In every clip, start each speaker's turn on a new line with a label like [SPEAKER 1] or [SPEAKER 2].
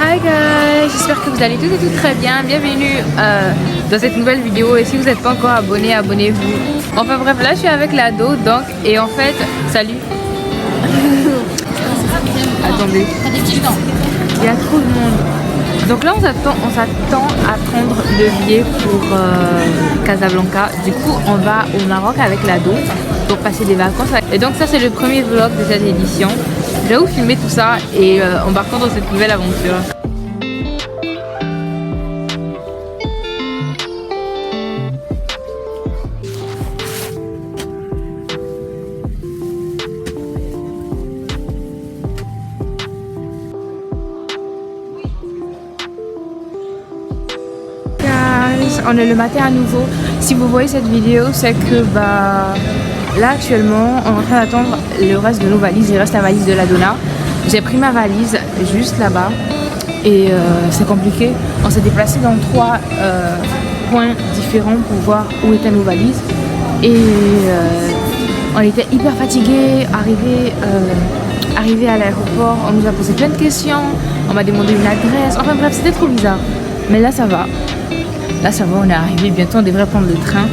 [SPEAKER 1] Hi guys, j'espère que vous allez tous et toutes très bien. Bienvenue dans cette nouvelle vidéo et si vous n'êtes pas encore abonné, abonnez-vous. Enfin bref, là je suis avec l'ado donc et en fait, salut. Attendez, il y a trop de monde. Donc là on s'attend à prendre le billet pour Casablanca. Du coup on va au Maroc avec l'ado pour passer des vacances. Et donc ça c'est le premier vlog de cette édition. Je vais vous filmer tout ça et embarquons dans cette nouvelle aventure. On est le matin à nouveau. Si vous voyez cette vidéo, c'est que là actuellement on est en train d'attendre le reste de nos valises. Il reste la valise de la Donna. J'ai pris ma valise juste là-bas et c'est compliqué. On s'est déplacé dans 3 points différents pour voir où étaient nos valises et on était hyper fatigués. Arrivé à l'aéroport, on nous a posé plein de questions, on m'a demandé une adresse, enfin bref c'était trop bizarre. Mais là ça va. Là ça va, on est arrivé, bientôt on devrait prendre le train.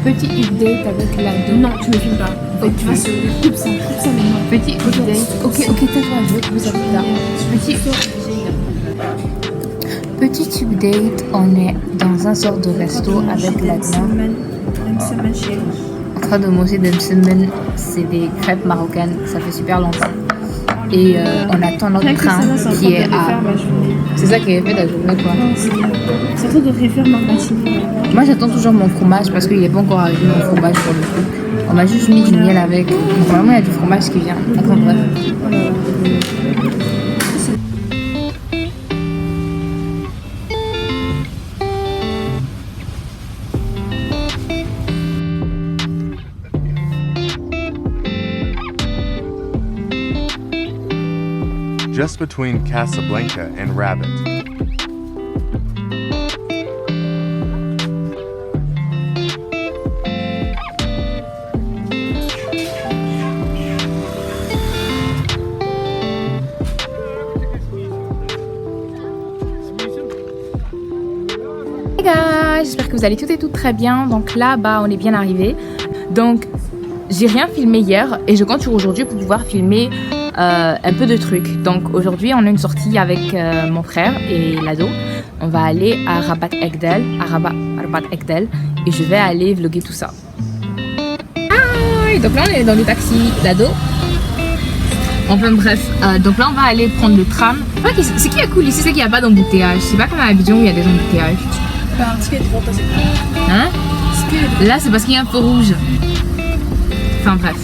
[SPEAKER 1] Petit update avec l'ado. Non, tu me filmes pas. Oh, tu vas se coupe ça maintenant. Petit update. Ok, tais-toi, je vais couper ça plus tard. Petit update, on est dans un sort de resto avec l'ado. En train de manger des semaines, c'est des crêpes marocaines, ça fait super longtemps. Et on attend notre train qui est à... C'est ça qui est fait la journée quoi.
[SPEAKER 2] C'est toi de refaire ma matinée.
[SPEAKER 1] Moi j'attends toujours mon fromage parce qu'il n'est pas encore arrivé mon fromage pour le coup. On m'a juste mis du miel avec. Normalement il y a du fromage qui vient. Enfin bref.
[SPEAKER 3] Just between Casablanca and Rabat.
[SPEAKER 1] Hey guys, j'espère que vous allez toutes et toutes très bien. Donc là, on est bien arrivé. Donc j'ai rien filmé hier et je compte sur aujourd'hui pour pouvoir filmer un peu de trucs. Donc aujourd'hui on a une sortie avec mon frère et l'ado. On va aller à Rabat Ekdel, et je vais aller vlogger tout ça. Ah, donc là on est dans le taxi l'ado. Enfin bref, donc là on va aller prendre le tram. C'est qui est cool ici, c'est qu'il n'y a pas d'embouteillage. C'est pas comme à Abidjan où il y a des embouteillages. Hein? Là c'est parce qu'il y a un feu rouge. Enfin bref.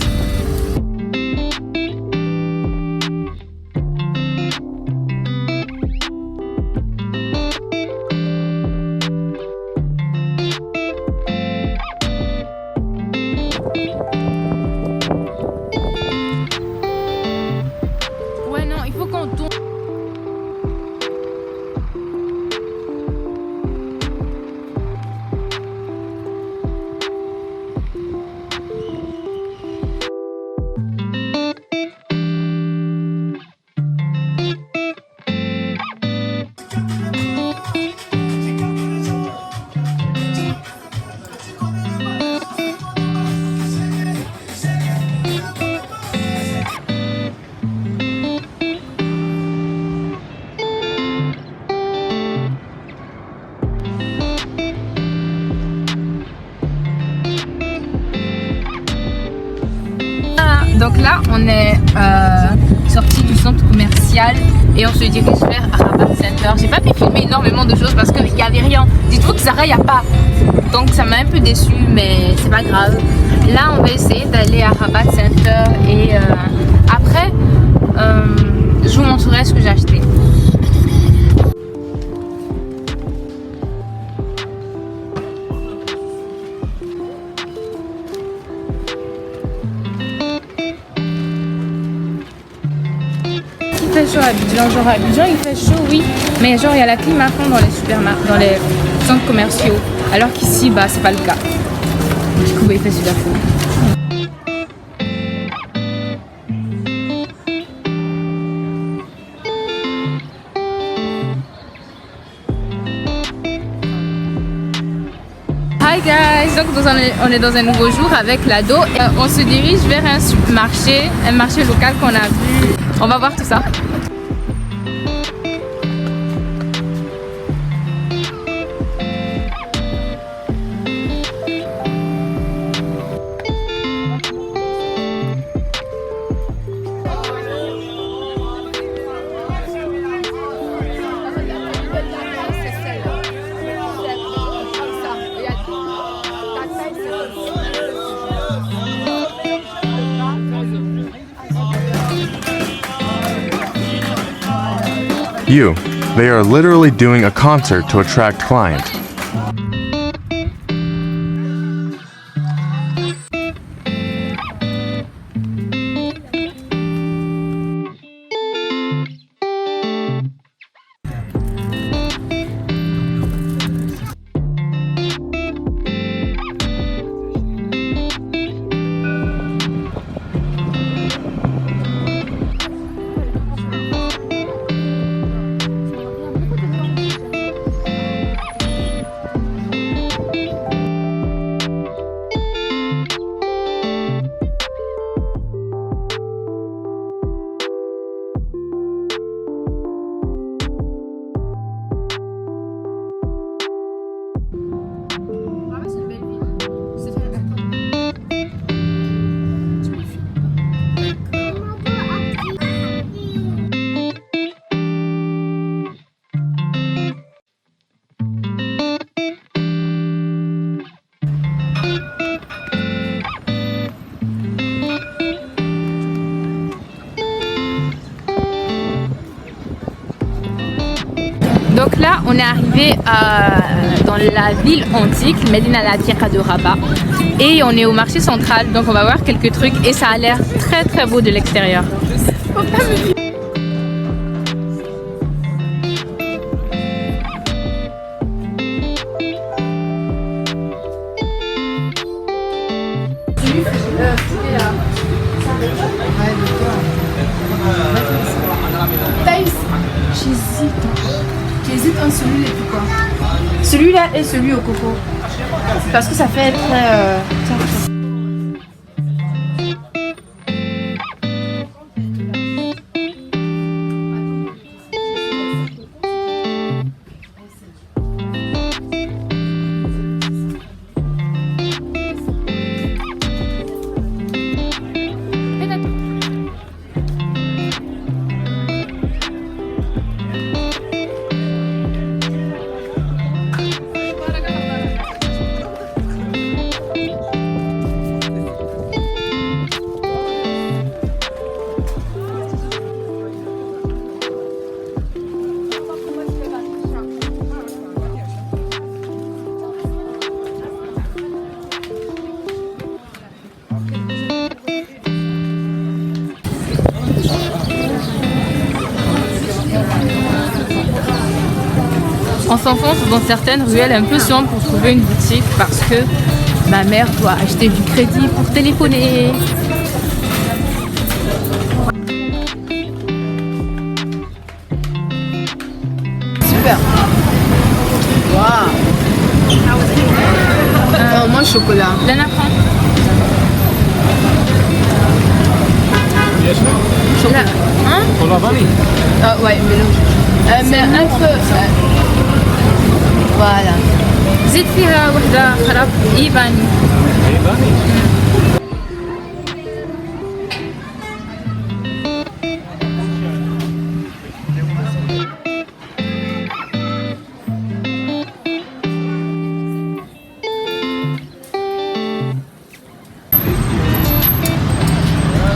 [SPEAKER 1] Ouais non, il faut qu'on tourne. Donc là, on est sorti du centre commercial et on se dirige vers Rabat Center. J'ai pas pu filmer énormément de choses parce qu'il n'y avait rien. Dites-vous que Zara, il n'y a pas. Donc ça m'a un peu déçu, mais c'est pas grave. Là, on va essayer d'aller à Rabat Center et après, je vous montrerai ce que j'ai acheté. Il fait chaud à Abidjan, genre à Abidjan il fait chaud oui, mais genre il y a la clim à fond dans les supermarchés, dans les centres commerciaux, alors qu'ici c'est pas le cas. Du coup il fait super chaud. Donc on est dans un nouveau jour avec l'ado. On se dirige vers un marché local qu'on a vu. On va voir tout ça.
[SPEAKER 3] They are literally doing a concert to attract clients. Donc là, on est arrivé dans la ville antique, Medina Al-Atiqa de Rabat. Et on est au marché central, donc on va voir quelques trucs. Et ça a l'air très très beau de l'extérieur.
[SPEAKER 2] J'hésite entre celui-là et puis quoi. Celui-là et celui au coco. Parce que ça fait très...
[SPEAKER 1] On s'enfonce dans certaines ruelles un peu sombres pour trouver une boutique parce que ma mère doit acheter du crédit pour téléphoner.
[SPEAKER 2] Super. Waouh. Moi, chocolat.
[SPEAKER 1] Lana prend.
[SPEAKER 2] Chocolat. Hein? Ouais, mais un peu... Voilà.
[SPEAKER 1] زيد فيها وحدة خراب إيباني.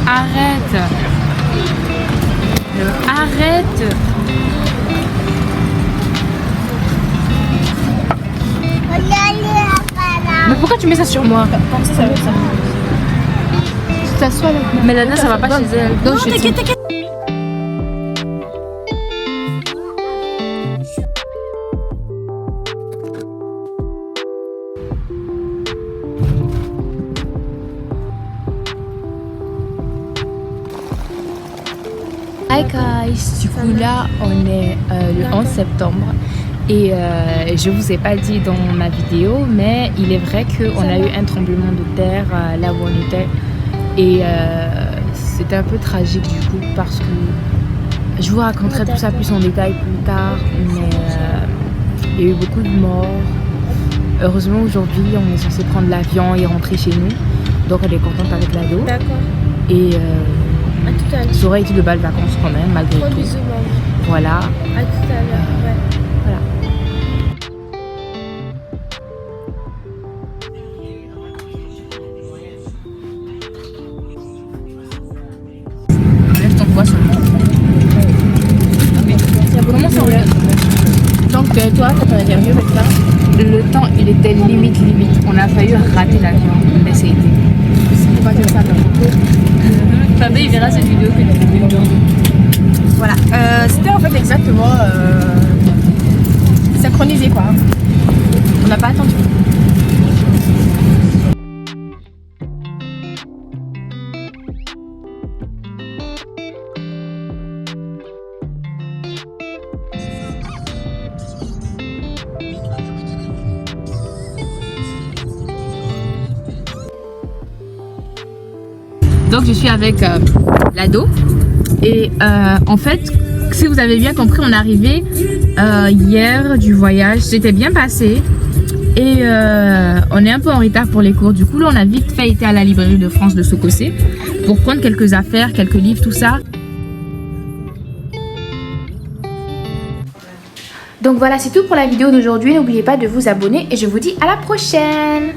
[SPEAKER 1] Arrête. Arrête. Mais pourquoi tu mets ça sur moi?
[SPEAKER 2] Comme ça veut ça.
[SPEAKER 1] Tu t'assois là. Mais Lana, ça va pas chez elle.
[SPEAKER 2] Non, t'inquiète.
[SPEAKER 1] Hi guys, du coup là on est le 11 septembre
[SPEAKER 3] Et je vous ai pas dit dans ma vidéo, mais il est vrai qu'on a eu un tremblement de terre là où on était. Et c'était un peu tragique du coup parce que je vous raconterai tout ça plus en détail plus tard. Mais il y a eu beaucoup de morts. Heureusement aujourd'hui on est censé prendre l'avion et rentrer chez nous. Donc elle est contente avec l'ado.
[SPEAKER 2] D'accord.
[SPEAKER 3] Et
[SPEAKER 2] À tout à l'heure.
[SPEAKER 3] ça aurait été de belles vacances quand même malgré
[SPEAKER 2] Gros
[SPEAKER 3] tout.
[SPEAKER 2] bisous, maman.
[SPEAKER 3] Voilà.
[SPEAKER 2] À tout à l'heure. Ouais.
[SPEAKER 3] Voilà. Enlève ton poids seulement.
[SPEAKER 2] Comment ça regarde? Donc toi, t'as ton interview avec ça?
[SPEAKER 3] Le temps, il était limite. On a failli rater l'avion, mais c'est été.
[SPEAKER 2] C'est pas comme ça,
[SPEAKER 3] Fabé, il verra cette vidéo que tu as vu.
[SPEAKER 2] Voilà. C'était en fait exactement synchronisé quoi. On n'a pas attendu.
[SPEAKER 3] Donc je suis avec l'ado et en fait, si vous avez bien compris, on est arrivé hier du voyage, c'était bien passé et on est un peu en retard pour les cours. Du coup là on a vite fait été à la librairie de France de Sococé pour prendre quelques affaires, quelques livres, tout ça.
[SPEAKER 1] Donc voilà, c'est tout pour la vidéo d'aujourd'hui. N'oubliez pas de vous abonner et je vous dis à la prochaine.